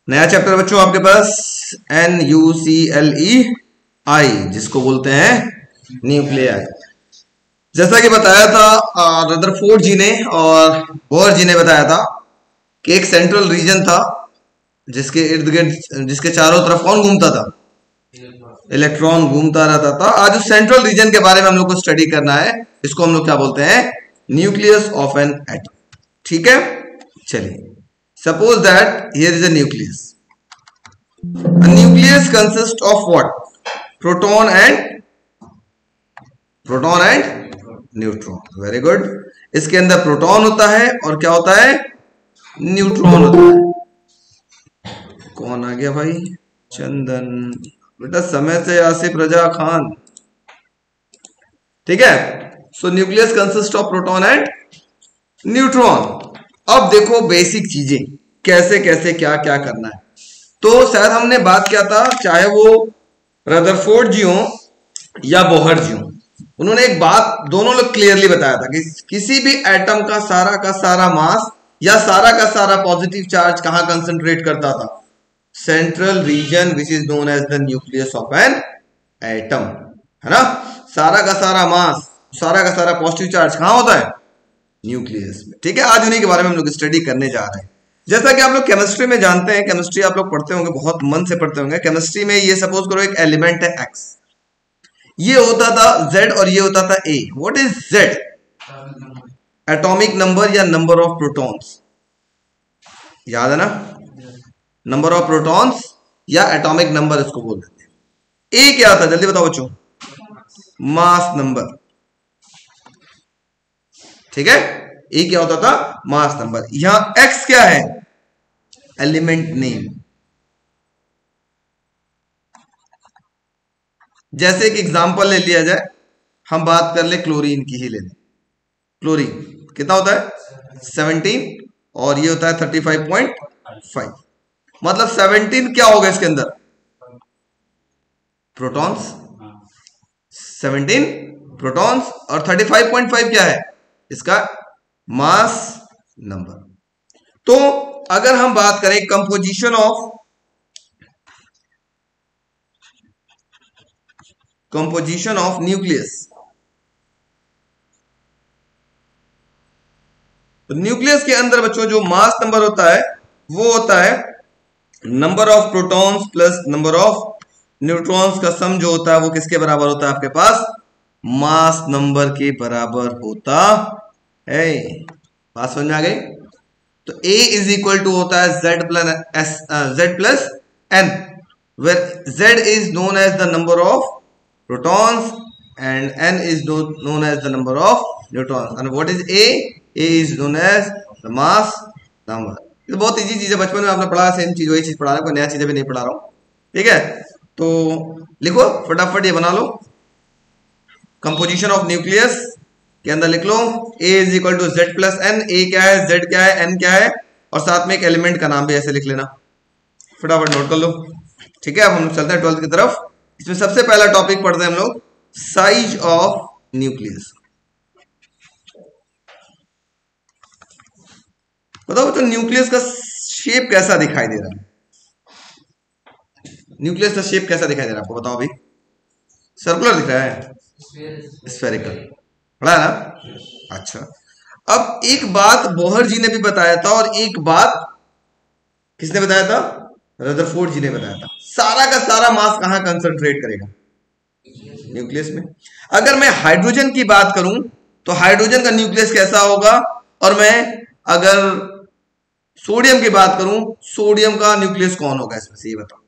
नया चैप्टर बच्चों आपके पास NuClei, जिसको बोलते हैं न्यूक्लियाई। जैसा कि बताया था रदरफोर्ड जी ने और बोहर जी ने बताया था कि एक सेंट्रल रीजन था जिसके इर्द गिर्द, जिसके चारों तरफ कौन घूमता था? इलेक्ट्रॉन घूमता रहता था। आज उस सेंट्रल रीजन के बारे में हम लोग को स्टडी करना है। इसको हम लोग क्या बोलते हैं? Nucleus of an atom. ठीक है, चलिए, suppose that here is a nucleus. A nucleus consists of what? Proton and neutron. Very good. इसके अंदर प्रोटॉन होता है और क्या होता है? न्यूट्रॉन होता है। कौन आ गया भाई? चंदन बेटा, समय से आसिफ रजा खान। ठीक है, सो nucleus consist of proton and neutron. अब देखो बेसिक चीजें कैसे कैसे क्या क्या करना है। तो शायद हमने बात किया था, चाहे वो रदरफोर्ड जी हो या बोहर जी हो, उन्होंने एक बात दोनों लोग क्लियरली बताया था कि किसी भी एटम का सारा मास या सारा पॉजिटिव चार्ज कहां कंसंट्रेट करता था? Central region which is known as the nucleus of an atom, है ना। सारा मास, सारा पॉजिटिव चार्ज कहां होता है? न्यूक्लियस में। ठीक है, आज उन्हीं के बारे में हम लोग स्टडी करने जा रहे हैं। जैसा कि आप लोग केमिस्ट्री में जानते हैं, केमिस्ट्री आप लोग पढ़ते होंगे, बहुत मन से पढ़ते होंगे। केमिस्ट्री में ये सपोज करो एक एलिमेंट है X, ये होता था Z और ये होता था A। What is Z? Atomic number या नंबर ऑफ प्रोटॉन्स, याद है ना? नंबर ऑफ प्रोटॉन्स या एटॉमिक नंबर इसको बोल देते हैं। A क्या था? जल्दी बताओ बच्चों। मास नंबर। ठीक है, ए क्या होता था? Mass number. यहां एक्स क्या है? Element name. जैसे एक एग्जांपल ले लिया जाए, हम बात कर ले क्लोरीन की ही ले लें। क्लोरीन कितना होता है? 17 और ये होता है 35.5। मतलब 17 क्या होगा इसके अंदर? प्रोटॉन्स। 17 प्रोटॉन्स और 35.5 क्या है? इसका मास नंबर। तो अगर हम बात करें कंपोजिशन ऑफ न्यूक्लियस, तो न्यूक्लियस के अंदर बच्चों जो मास नंबर होता है वो होता है number of protons plus number of neutrons का सम जो होता है वो किसके बराबर होता है आपके पास? मास नंबर के बराबर होता है। बात समझ में आ गई? तो A इज इक्वल टू होता है Z plus N, where Z is known as the number of protons and N is known as the number of neutrons. And what is A? A is known as the mass number. ये बहुत easy चीज है, बचपन में आपने पढ़ा, same चीज वही चीज पढ़ा रहा है, कोई नया चीजें भी नहीं पढ़ा रहा हूँ। ठीक है, तो लिखो फटाफट, ये बना लो। कंपोजिशन ऑफ न्यूक्लियस के अंदर लिख लो A is equal to Z plus N। A क्या है, Z क्या है, N क्या है, और साथ में एक एलिमेंट का नाम भी ऐसे लिख लेना। फटाफट नोट कर लो। ठीक है, अब हम चलते हैं 12th की तरफ। इसमें सबसे पहला टॉपिक पढ़ते हैं हम लोग, साइज ऑफ न्यूक्लियस। बताओ तो न्यूक्लियस का शेप कैसा दिखाई दे रहा है? न्यूक्लियस का शेप कैसा दिखाई दे रहा है आपको? बताओ अभी। सर्कुलर दिख रहा है? स्फेरिकल पढ़ा है ना? अच्छा, अब एक बात बोहर जी ने भी बताया था और एक बात किसने बताया था? रदरफोर्ड जी ने बताया था। सारा का सारा मास कहां कंसंट्रेट करेगा? न्यूक्लियस में। अगर मैं हाइड्रोजन की बात करूं तो हाइड्रोजन का न्यूक्लियस कैसा होगा? और मैं अगर सोडियम की बात करूं, सोडियम का न्यूक्लियस कौन होगा इसमें से? ये बताओ,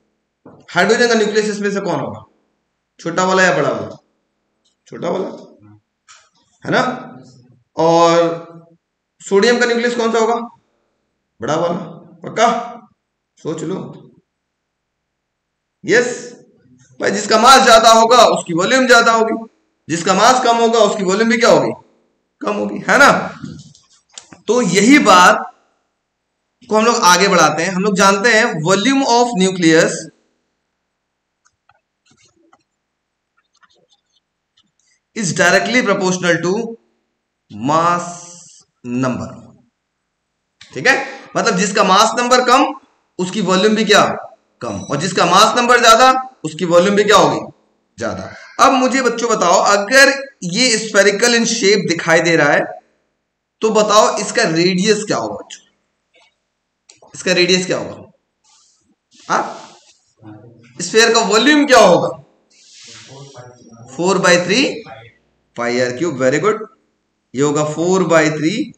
हाइड्रोजन का न्यूक्लियस इसमें से कौन होगा? छोटा वाला या बड़ा वाला? छोटा वाला, है ना। और सोडियम का न्यूक्लियस कौन सा होगा? बड़ा वाला। पक्का? सोच लो। यस भाई, जिसका मास ज्यादा होगा उसकी वॉल्यूम ज्यादा होगी, जिसका मास कम होगा उसकी वॉल्यूम भी क्या होगी? कम होगी, है ना। तो यही बात को हम लोग आगे बढ़ाते हैं। हम लोग जानते हैं volume of nucleus is directly proportional to mass number. ठीक है, मतलब जिसका मास नंबर कम उसकी वॉल्यूम भी क्या कम, और जिसका मास नंबर ज्यादा उसकी वॉल्यूम भी क्या होगी ज्यादा। अब मुझे बच्चों बताओ, अगर ये स्फेरिकल इन शेप दिखाई दे रहा है तो बताओ इसका रेडियस क्या होगा बच्चों, इसका रेडियस क्या होगा? स्फेयर का वॉल्यूम क्या होगा? 4/3 pi r cube. Very good, ये होगा 4/3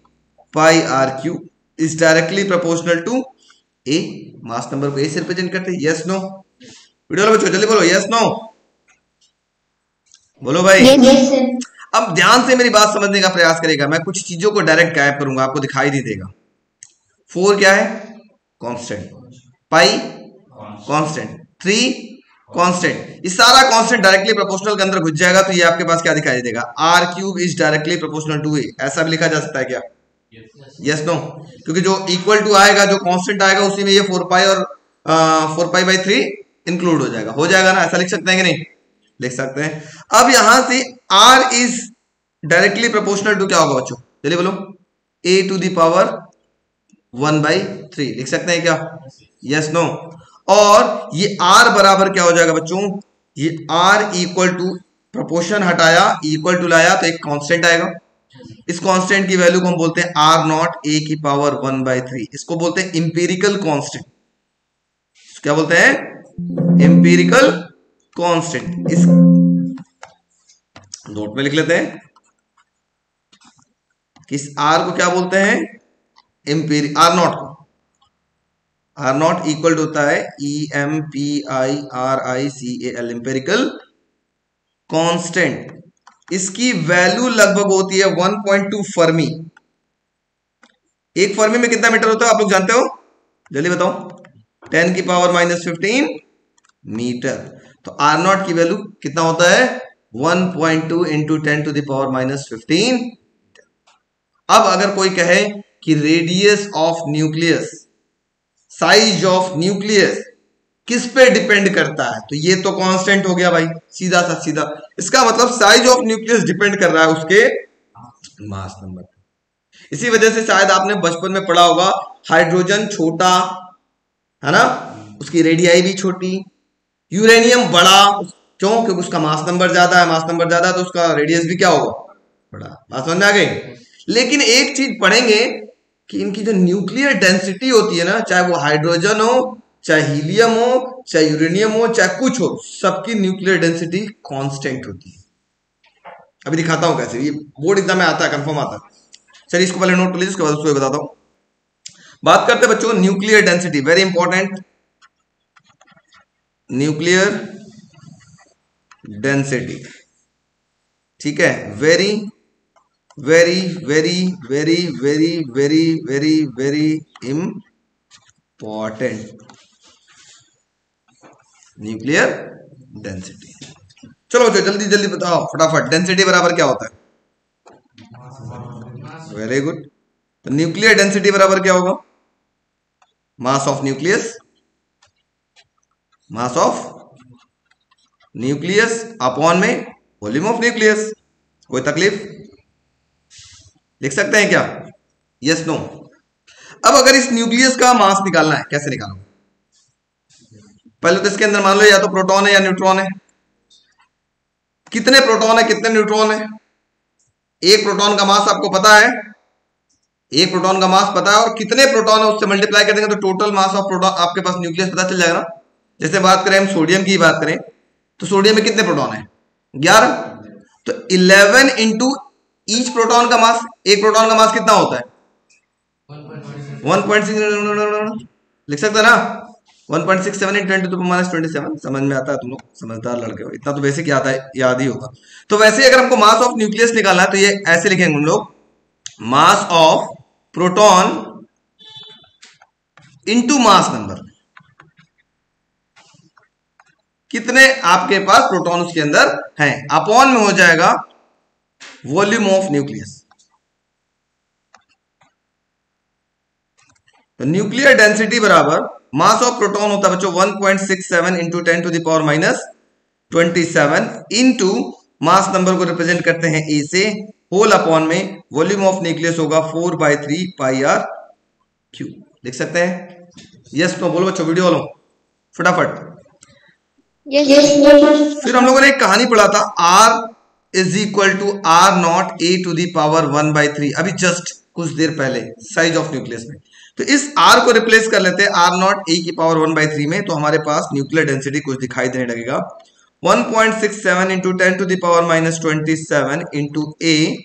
pi r cube is directly proportional to A. Mass number को ए से रिप्रेजेंट करते हैं। Yes no? वीडियो बच्चों जल्दी बोलो यस नो, बोलो भाई। yes, अब ध्यान से मेरी बात समझने का प्रयास करेगा। मैं कुछ चीजों को डायरेक्ट गायब करूंगा, आपको दिखाई नहीं देगा। 4 क्या है? कांस्टेंट। पाई कांस्टेंट। 3 कांस्टेंट। ये सारा कांस्टेंट डायरेक्टली प्रोपोर्शनल के अंदर घुस जाएगा तो ये आपके पास क्या दिखाई देगा? R cube is directly proportional to A. ऐसा भी लिखा जा सकता है क्या? Yes no? क्योंकि जो इक्वल टू आएगा, जो कांस्टेंट आएगा, उसी में ये 4 पाई और 4π/3 इंक्लूड हो जाएगा ना? ऐसा लिख सकते हैं कि नहीं? लिख सकते हैं। अब यहां से r is directly proportional to क्या होगा बच्चों? चलिए बोलो, a टू द पावर 1/3 लिख सकते हैं क्या? Yes no? और ये r बराबर क्या हो जाएगा बच्चों? ये r इक्वल टू, प्रोपोर्शन हटाया इक्वल टू लाया तो एक कांस्टेंट आएगा। इस कांस्टेंट की वैल्यू को हम बोलते हैं r0 a की पावर 1/3। इसको बोलते हैं इंपीरिकल कांस्टेंट। क्या बोलते हैं? Empirical constant. इस नोट में लिख लेते हैं कि इस r को क्या बोलते हैं? r0 को। r0 इक्वल होता है EMPIRICAL, इंपेरिकल कांस्टेंट। इसकी वैल्यू लगभग होती है 1.2 फर्मी। एक फर्मी में कितना मीटर होता है आप लोग जानते हो? जल्दी बताओ। 10 की पावर -15 मीटर। तो r0 की वैल्यू कितना होता है? 1.2 इंटू 10 टू द पावर -15। अब अगर कोई कहे कि radius of nucleus, size of nucleus किस पे डिपेंड करता है, तो ये तो कांस्टेंट हो गया भाई, सीधा सा सीधा। इसका मतलब साइज ऑफ न्यूक्लियस डिपेंड कर रहा है उसके मास नंबर पे। इसी वजह से शायद आपने बचपन में पढ़ा होगा, हाइड्रोजन छोटा है ना, उसकी रेडियाई भी छोटी। यूरेनियम बड़ा, क्यों? क्योंकि उसका मास नंबर ज्यादा है। मास नंबर ज्यादा तो उसका रेडियस भी क्या होगा? बड़ा। बात समझ में आ गई? लेकिन एक चीज पढ़ेंगे कि इनकी जो न्यूक्लियर डेंसिटी होती है ना, चाहे वो हाइड्रोजन हो, चाहे हीलियम हो, चाहे यूरेनियम हो, चाहे कुछ हो, सबकी न्यूक्लियर डेंसिटी कांस्टेंट होती है। अभी दिखाता हूं कैसे, ये बोर्ड एग्जाम में आता है, कंफर्म आता है। चलिए इसको पहले नोट कर लीजिए, उसके बाद उसको बताता हूं। बात करते हैं बच्चों nuclear density, very important. Nuclear density, ठीक है, very very very very very very very very important. Nuclear density. चलो जल्दी जल्दी बताओ फटाफट, डेंसिटी बराबर क्या होता है? Very good. तो न्यूक्लियर डेंसिटी बराबर क्या होगा? Mass of nucleus, mass of nucleus upon में वॉल्यूम ऑफ न्यूक्लियस। कोई तकलीफ? लिख सकते हैं क्या? Yes no? अब अगर इस न्यूक्लियस का मास निकालना है, कैसे निकालोगे? पहले तो इसके अंदर मान लो या तो प्रोटॉन है या न्यूट्रॉन है। कितने प्रोटॉन है, कितने न्यूट्रॉन है? एक प्रोटॉन का मास आपको पता है, एक प्रोटॉन का मास पता है, और कितने प्रोटॉन है उससे मल्टीप्लाई कर देंगे तो टोटल मास ऑफ प्रोटॉन आपके पास न्यूक्लियस पता चल जाएगा ना। जैसे बात करें हम सोडियम की बात करें तो सोडियम में कितने प्रोटॉन है? 11। तो 11 इंटू ईच प्रोटॉन का मास, एक प्रोटॉन का मास कितना होता है? 1.6 लिख सकते हैं ना। 1.67 × 10⁻27। समझ में आता है? तुम लोग समझदार लड़के हो, इतना तो बेसिक याद ही होगा। तो वैसे अगर हमको मास ऑफ न्यूक्लियस निकालना है तो ये ऐसे लिखेंगे हम लोग, मास of proton into mass number. कितने आपके पास प्रोटॉन उसके अंदर हैं, अपॉन में हो जाएगा वॉल्यूम ऑफ न्यूक्लियस। तो न्यूक्लियर डेंसिटी बराबर मास ऑफ प्रोटॉन होता है बच्चों 1.67 into 10 to the power -27 into mass number को रिप्रेजेंट करते हैं ए से, होल अपॉन में वॉल्यूम ऑफ न्यूक्लियस होगा 4/3 पाई आर क्यूब। लिख सकते हैं? यस नो बोलो बच्चों, वीडियो वालों फटाफट। यस। फिर हम लोगों ने एक कहानी पढ़ा था, R is equal to R naught A to the power 1/3, अभी जस्ट कुछ देर पहले साइज ऑफ न्यूक्लियस में। तो इस R को रिप्लेस कर लेते हैं आर नॉट ए की पावर 1/3 में, तो हमारे पास न्यूक्लियर डेंसिटी कुछ दिखाई देने लगेगा 1.67 into 10 to the power -27 into A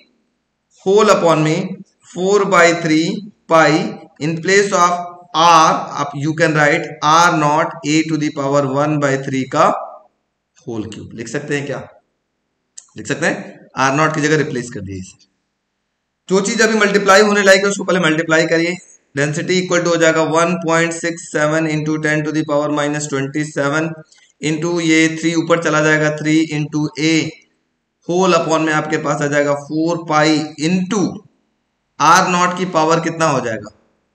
whole upon में 4/3 pi in place of R आप you can write R naught A to the power 1/3 का होल क्यूब। लिख सकते हैं क्या? लिख सकते हैं, आर नॉट की जगह रिप्लेस कर दिए इसे। जो चीज अभी मल्टीप्लाई होने लायक है उसको पहले मल्टीप्लाई करिए। डेंसिटी इक्वल टू हो जाएगा 1.67 into 10 to the power -27 into ये 3 ऊपर चला जाएगा 3 इंटू ए होल अपॉन में आपके पास आ जाएगा 4 पाई इंटू आर नॉट की पावर कितना हो जाएगा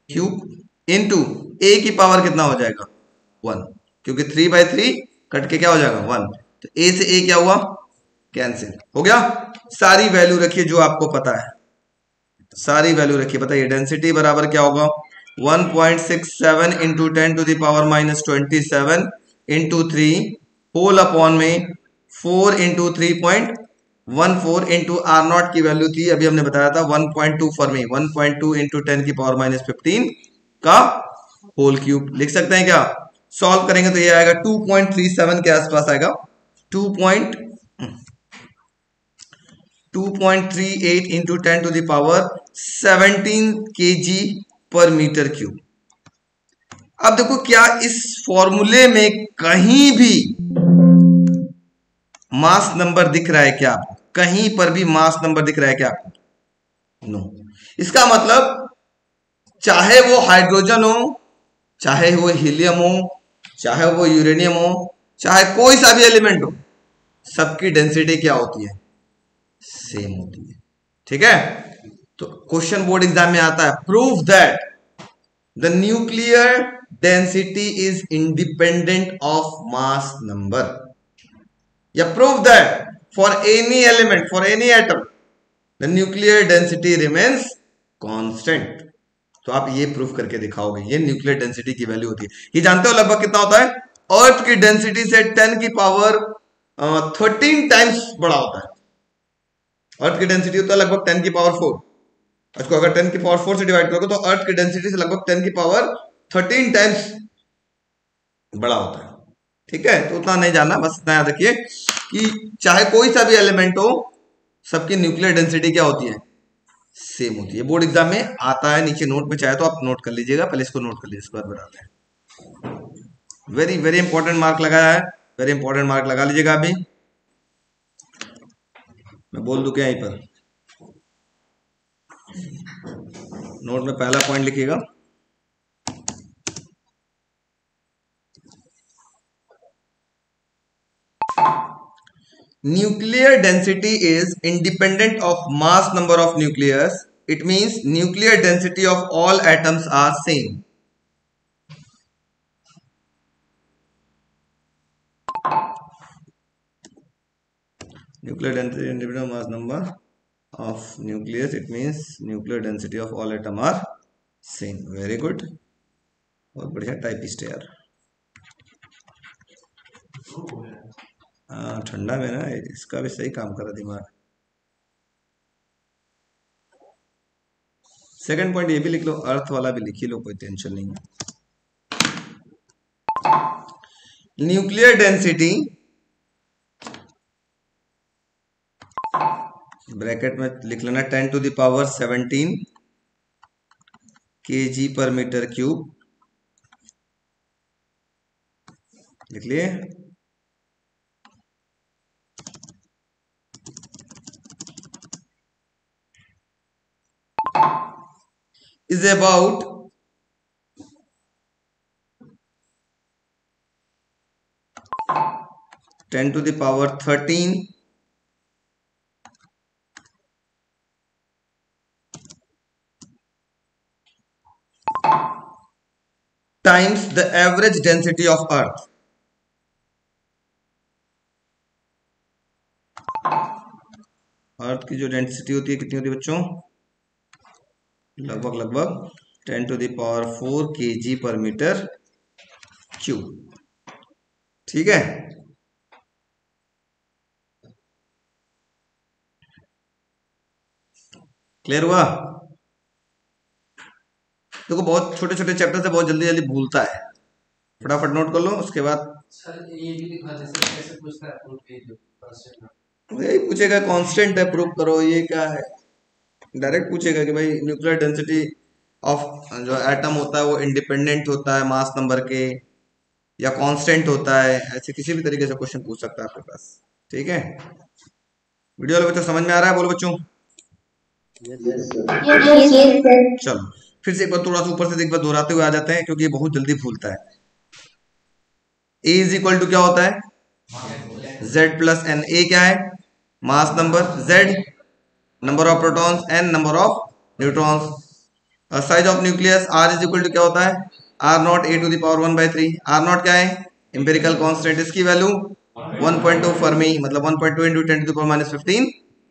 क्यूब इंटू ए की पावर कितना हो जाएगा 1, क्योंकि 3/3 कट के क्या हो जाएगा 1, तो ए से ए क्या हुआ कैंसिल हो गया। सारी वैल्यू रखिए जो आपको पता है, सारी वैल्यू रखिए। बताइए डेंसिटी बराबर क्या होगा 1.67 into 10 to the power -27 into 3 whole upon में 4 इंटू 3.14 इंटू आर नॉट की वैल्यू थी अभी हमने बताया था 1.2 फॉर में 1.2 इंटू 10 की पावर -15 का होल क्यूब। लिख सकते हैं क्या? सॉल्व करेंगे तो ये आएगा 2.37 के आसपास आएगा, 2.38 into 10 to the power 17 kg पर मीटर क्यूब। अब देखो क्या इस फॉर्मूले में कहीं भी मास नंबर दिख रहा है क्या आपको? कहीं पर भी मास नंबर दिख रहा है क्या आपको? नो। इसका मतलब चाहे वो हाइड्रोजन हो, चाहे वो हीलियम हो, चाहे वो यूरेनियम हो, चाहे कोई सा भी एलिमेंट हो, सबकी डेंसिटी क्या होती है? सेम होती है। ठीक है, तो क्वेश्चन बोर्ड एग्जाम में आता है prove that the nuclear density is independent of mass number, या prove that for any element for any atom the nuclear density remains constant. तो आप ये प्रूफ करके दिखाओगे, ये न्यूक्लियर डेंसिटी की वैल्यू होती है। ये जानते हो लगभग कितना होता है? अर्थ की डेंसिटी से 10 की पावर 13 टाइम्स बड़ा होता है। अर्थ की डेंसिटी होता है लगभग 10 की पावर 4, इसको अगर 10 की पावर 4 से डिवाइड करोगे तो अर्थ की डेंसिटी से लगभग 10 की पावर 13 टाइम्स बड़ा होता है। ठीक है, तो उतना नहीं जानना, बस इतना याद रखिए कि चाहे कोई सा भी एलिमेंट हो, सबकी न्यूक्लियर डेंसिटी क्या होती है? सेम होती है। बोर्ड एग्जाम में आता है, नीचे नोट में चाहे तो आप नोट कर लीजिएगा, पहले इसको नोट कर लीजिए, इसके बाद बताते हैं। वेरी वेरी इंपॉर्टेंट मार्क लगाया है, वेरी इंपॉर्टेंट मार्क लगा लीजिएगा। अभी मैं बोल दूं क्या यहीं पर? नोट में पहला पॉइंट लिखिएगा, nuclear density is independent of mass number of nucleus. It means nuclear density of all atoms are same. Nuclear density independent of mass number of nucleus. It means nuclear density of all atom are same. Very good. बहुत बढ़िया typist है यार। ठंडा में ना इसका भी सही काम कर रहा दिमाग। सेकंड पॉइंट ये भी लिख लो, अर्थ वाला भी लिख ही लो, कोई टेंशन नहीं है। न्यूक्लियर डेंसिटी ब्रैकेट में लिख लेना 10 टू द पावर 17 kg पर मीटर क्यूब, लिख लिए। is about 10 to the power 13 times the average density of earth. अर्थ की जो डेंसिटी होती है कितनी होती है बच्चों? लगभग लगभग 10⁴ kg/m³। ठीक है, क्लियर हुआ? देखो बहुत छोटे छोटे चैप्टर से बहुत जल्दी जल्दी भूलता है, फटाफट नोट कर लो। उसके बाद यही पूछेगा कांस्टेंट है प्रूव करो, ये क्या है, डायरेक्ट पूछेगा कि भाई न्यूक्लियर डेंसिटी ऑफ जो एटम होता है वो इंडिपेंडेंट होता है मास नंबर के या कांस्टेंट होता है, ऐसे किसी भी तरीके से क्वेश्चन पूछ सकता है आपके पास। ठीक है, वीडियो वाले बच्चों समझ में आ रहा है? बोलो बच्चों। चलो फिर से एक बार थोड़ा सा ऊपर से एक बार दोहराते हुए आ जाते हैं, क्योंकि ये बहुत जल्दी भूलता है। A इज इक्वल टू क्या होता है? Z plus N. ए क्या है? Mass number, Z number of protons, N number of neutrons. Size of nucleus R is equal to क्या होता है? R0 A⁴ R0 क्या है? एम्पिरिकल कांस्टेंट, इसकी वैल्यू 1.2 फर्मी, मतलब 1.2 इंटू 10⁻15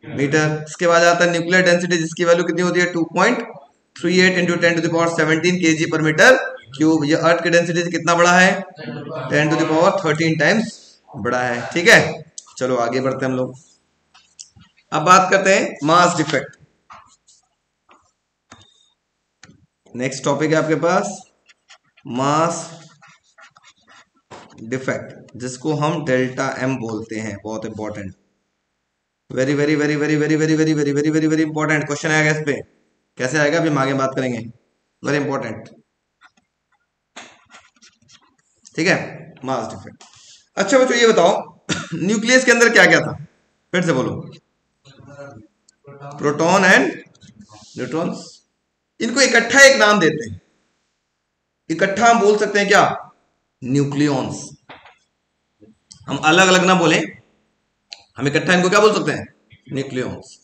मीटर। इसके बाद आता है न्यूक्लियर डेंसिटी, जिसकी वैल्यू कितनी होती है? 2.38 इंटू 10⁻17 kg/m³। ये अर्थ की डेंसिटी से कितना बड़ा है? 10⁻13 टाइम्स बड़ा है। ठीक है, चलो आगे बढ़ते हैं हम लोग। अब बात करते हैं मास डिफेक्ट। नेक्स्ट टॉपिक है आपके पास मास डिफेक्ट, जिसको हम डेल्टा एम बोलते हैं। बहुत important, very very very very very very very very very very very important question आएगा इस पे। कैसे आएगा अभी हम आगे बात करेंगे, वेरी इंपॉर्टेंट। ठीक है, मास डिफेक्ट। अच्छा बच्चों ये बताओ न्यूक्लियस के अंदर क्या क्या था? फिर से बोलो। Proton and neutrons. इनको इकट्ठा एक नाम देते हैं, इकट्ठा हम बोल सकते हैं क्या? न्यूक्लियॉन्स। हम अलग अलग ना बोलें, हम इकट्ठा इनको क्या बोल सकते हैं? न्यूक्लियॉन्स।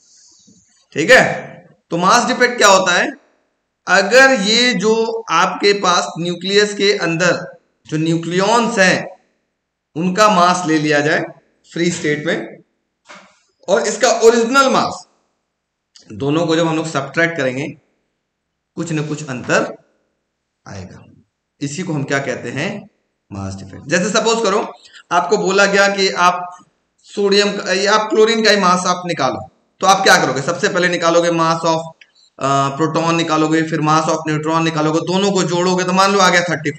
ठीक है, तो मास डिफेक्ट क्या होता है? अगर ये जो आपके पास न्यूक्लियस के अंदर जो न्यूक्लियॉन्स हैं उनका मास ले लिया जाए फ्री स्टेट में, और इसका ओरिजिनल मास, दोनों को जब हम लोग सब्ट्रैक्ट करेंगे कुछ न कुछ अंतर आएगा। इसी को हम क्या कहते हैं? Mass defect. जैसे सपोज करो आपको बोला गया कि आप सोडियम या आप क्लोरीन का ही मास आप निकालो, तो आप क्या करोगे? सबसे पहले निकालोगे मास ऑफ प्रोटॉन निकालोगे, फिर मास ऑफ न्यूट्रॉन निकालोगे, दोनों को जोड़ोगे तो मान लो आ गया 35।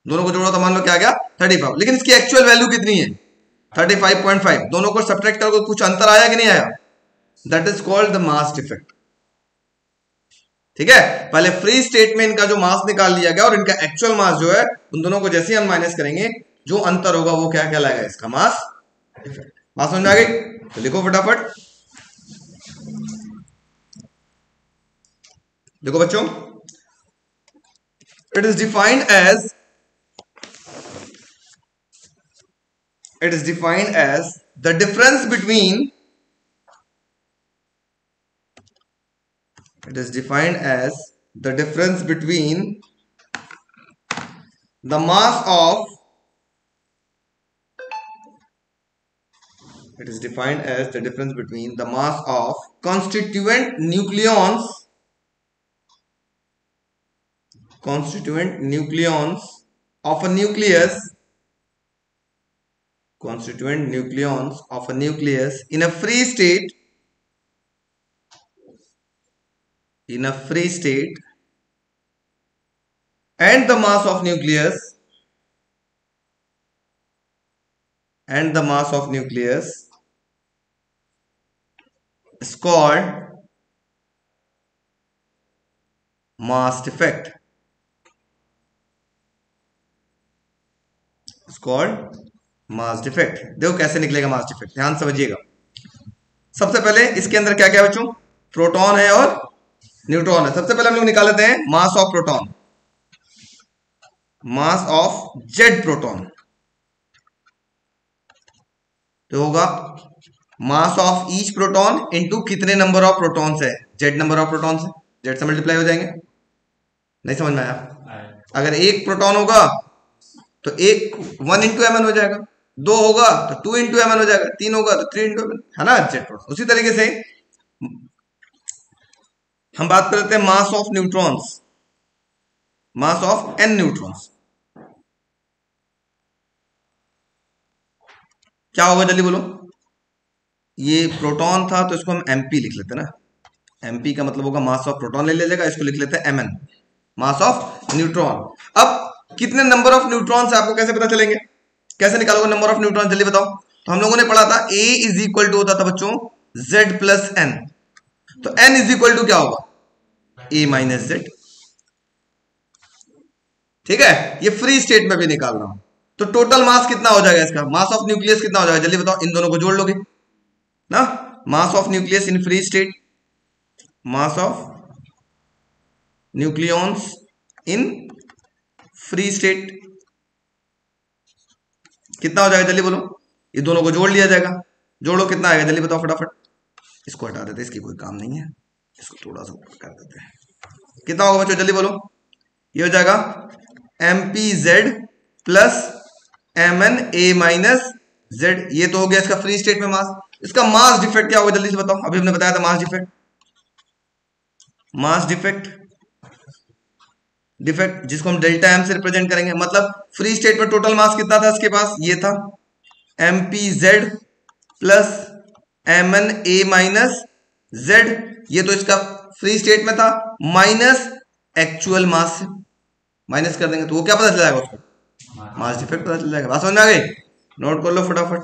दोनों को जोड़ो तो मान लो क्या आ गया? 35। लेकिन इसकी एक्चुअल वैल्यू कितनी है? 35.5। दोनों को सब्ट्रैक्ट करोगे कुछ अंतर आया कि नहीं आया? That is called the mass defect. ठीक है, पहले फ्री स्टेट में इनका जो मास निकाल लिया गया और इनका एक्चुअल मास जो है, उन दोनों को जैसे हम माइनस करेंगे जो अंतर होगा वो क्या कहलाएगा? इसका मास डिफेक्ट। बात समझ में आ गई? तो लिखो फटाफट। देखो बच्चों, it is defined as the difference between the mass of constituent nucleons of a nucleus in a free state and the mass of nucleus is called mass defect. देखो कैसे निकलेगा मास डिफेक्ट, ध्यान समझिएगा। सबसे पहले इसके अंदर क्या क्या बच्चों? प्रोटॉन है और न्यूट्रॉन है। सबसे पहले हम लोग निकाल लेते हैं मास of proton, mass of Z proton. तो होगा mass of each proton into कितने नंबर ऑफ प्रोटॉन्स है? जेड नंबर ऑफ प्रोटॉन्स है, जेड से मल्टीप्लाई हो जाएंगे। नहीं समझ में आया? अगर एक प्रोटॉन होगा तो 1 इंटू एम एन हो जाएगा, 2 होगा तो 2 इंटू एम एन हो जाएगा, 3 होगा तो 3 इंटू एम एन, है ना जेड प्रोटॉन। उसी तरीके से हम बात कर लेते हैं mass of neutrons, mass of n neutrons. क्या होगा जल्दी बोलो। ये प्रोटॉन था तो इसको हम mp लिख लेते हैं ना, mp का मतलब होगा मास ऑफ प्रोटॉन ले लीजिएगा, इसको लिख लेते हैं mn, मास ऑफ न्यूट्रॉन। अब कितने नंबर ऑफ न्यूट्रॉन्स आपको कैसे पता चलेंगे, कैसे निकालोगे नंबर ऑफ न्यूट्रॉन, जल्दी बताओ। तो हम लोगों ने पढ़ा था A इज इक्वल टू होता था बच्चों Z प्लस n, तो n इज इक्वल टू क्या होगा A माइनस Z, ठीक है। ये फ्री स्टेट में भी निकाल रहा हूं, तो टोटल मास कितना हो जाएगा इसका, मास ऑफ न्यूक्लियस कितना हो जाएगा जल्दी बताओ, इन दोनों को जोड़ लोगे ना, मास of nucleus in free state, mass of nucleons in free state कितना हो जाएगा जल्दी बोलो, ये दोनों को जोड़ लिया जाएगा, जोड़ो कितना आएगा जल्दी बताओ फटाफट। इसको हटा देते, इसकी कोई काम नहीं है, इसको थोड़ा सा ऊपर कर देते हैं, कितना होगा बच्चों जल्दी बोलो। ये हो जाएगा MPZ plus MnA minus Z, ये तो हो गया इसका फ्री स्टेट में मास। इसका मास डिफेक्ट क्या होगा जल्दी से बताओ, अभी हमने बताया था mass defect, mass defect, defect जिसको हम डेल्टा M से रिप्रेजेंट करेंगे, मतलब फ्री स्टेट में टोटल मास कितना था इसके पास, ये था MPZ plus MnA minus Z, ये तो इसका फ्री स्टेट में था, माइनस एक्चुअल मास से माइनस कर देंगे तो वो क्या पता चल जाएगा उसको, मास डिफेक्ट पता चल जाएगा। बात समझ में आ गई, नोट कर लो फटाफट।